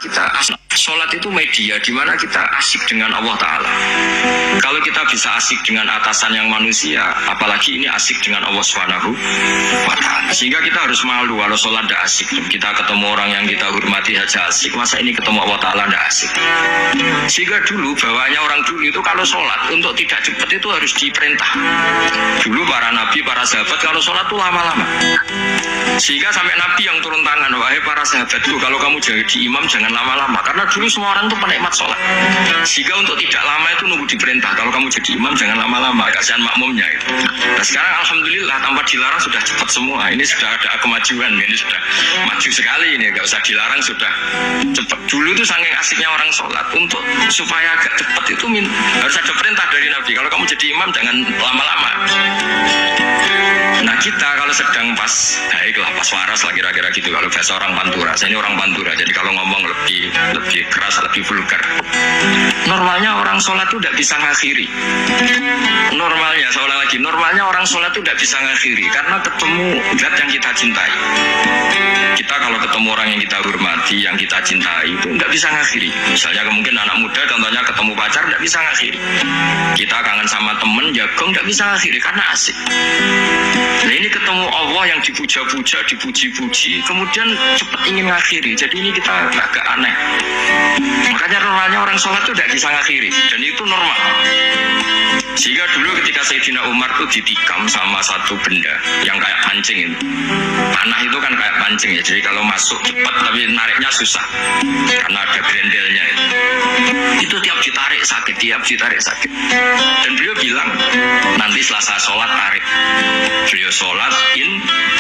Kita sholat itu media di mana kita asik dengan Allah Ta'ala. Kalau kita bisa asik dengan atasan yang manusia, apalagi ini asik dengan Allah Subhanahu wa Ta'ala. Sehingga kita harus malu kalau sholat tidak asik. Kita ketemu orang yang kita hormati saja asik, masa ini ketemu Allah Ta'ala tidak asik. Sehingga dulu bawaannya orang dulu itu kalau sholat untuk tidak cepat itu harus diperintah. Dulu para nabi, para sahabat kalau sholat itu lama-lama. Sehingga sampai nabi yang turun tangan, wahai para sahabatku, kalau kamu jadi imam jangan lama-lama, karena dulu semua orang itu penikmat sholat. Sehingga untuk tidak lama itu nunggu diperintah, kalau kamu jadi imam jangan lama-lama, kasihan makmumnya itu. Nah sekarang alhamdulillah tanpa dilarang sudah cepat semua. Ini sudah ada kemajuan, ini sudah maju sekali, ini nggak usah dilarang sudah cepat. Dulu itu saking asiknya orang sholat, untuk supaya agak cepat itu harus ada perintah dari nabi, kalau kamu jadi imam jangan lama-lama. Nah kita kalau sedang pas, baiklah pas waras lah kira-kira gitu. Kalau bahasa orang Pantura, saya ini orang Pantura, jadi kalau ngomong lebih keras, lebih vulgar. Normalnya orang sholat itu tidak bisa ngakhiri. Normalnya, saya ulang lagi, normalnya orang sholat itu tidak bisa ngakhiri karena ketemu zat yang kita cintai. Kita kalau ketemu orang yang kita hormati, yang kita cintai itu tidak bisa ngakhiri. Misalnya mungkin anak muda contohnya ketemu pacar tidak bisa ngakhiri. Kita kangen sama temen, jagung tidak bisa ngakhiri karena asik. Nah ini ketemu Allah yang dipuja-puja, dipuji-puji, kemudian cepat ingin ngakhiri. Jadi ini kita agak aneh. Makanya normalnya orang sholat itu tidak bisa ngakhiri, dan itu normal. Sehingga dulu ketika Sayyidina Umar itu ditikam sama satu benda yang kayak pancing itu. Panah itu kan kayak pancing ya, jadi kalau masuk cepat tapi nariknya susah karena ada grendelnya itu. Itu tiap ditarik sakit. Dan beliau bilang, nanti setelah saya sholat tarik. Beliau sholat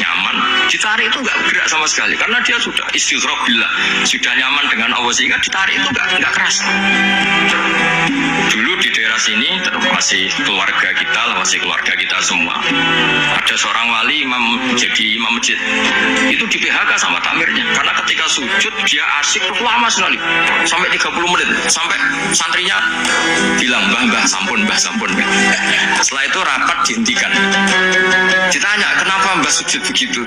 nyaman, ditarik itu nggak gerak sama sekali karena dia sudah istighraq billah, sudah nyaman dengan Allah, sehingga ditarik itu nggak keras. Dulu di daerah sini masih keluarga kita semua. Ada seorang wali jadi imam masjid. Itu di PHK sama takmirnya karena ketika sujud dia asik lama sekali sampai 30 menit, sampai santrinya bilang mbah sampun. Setelah itu rapat dihentikan. Ditanya kenapa mbah sujud begitu?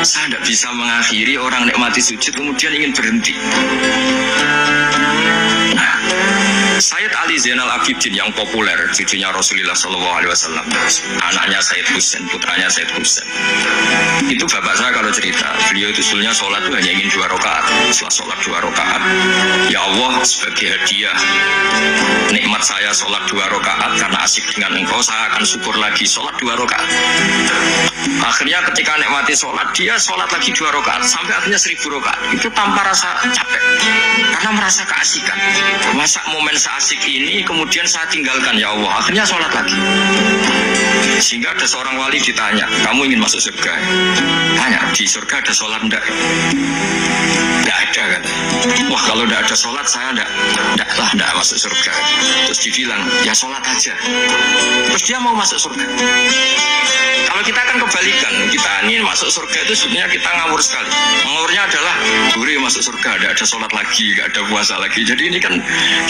Saya tidak bisa mengakhiri orang nikmati sujud kemudian ingin berhenti. Nah, Sayyid Ali Zainal Abidin yang populer, cucunya Rasulullah SAW, anaknya Sayyid Husain, putranya Sayyid Husain. Itu bapak saya kalau cerita, beliau itu sebelumnya sholat itu hanya ingin 2 rakaat. Setelah sholat 2 rakaat, ya Allah sebagai hadiah nikmat saya sholat 2 rakaat karena asik dengan engkau, saya akan syukur lagi sholat 2 rakaat. Akhirnya ketika nikmati sholat, dia sholat lagi 2 rakaat sampai akhirnya 1000 rakaat. Itu tanpa rasa capek karena merasa keasikan. Masa momen seasik ini kemudian saya tinggalkan, ya Allah. Akhirnya sholat lagi. Sehingga ada seorang wali ditanya, kamu ingin masuk surga? Tanya, di surga ada sholat enggak? Enggak ada kan? Wah kalau enggak ada sholat saya enggak masuk surga. Terus dibilang, ya sholat aja. Terus dia mau masuk surga. Kalau kita kan kebalikan, kita ini masuk surga itu sebenarnya kita ngawur sekali. Ngawurnya adalah duri masuk surga, enggak ada sholat lagi, enggak ada puasa lagi. Jadi ini kan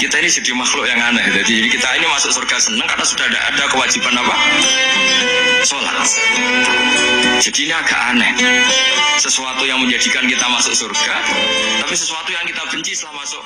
kita ini jadi makhluk yang aneh. Jadi kita ini masuk surga senang karena sudah ada kewajiban apa? Sholat. Jadi ini agak aneh. Sesuatu yang menjadikan kita masuk surga, tapi sesuatu yang kita benci setelah masuk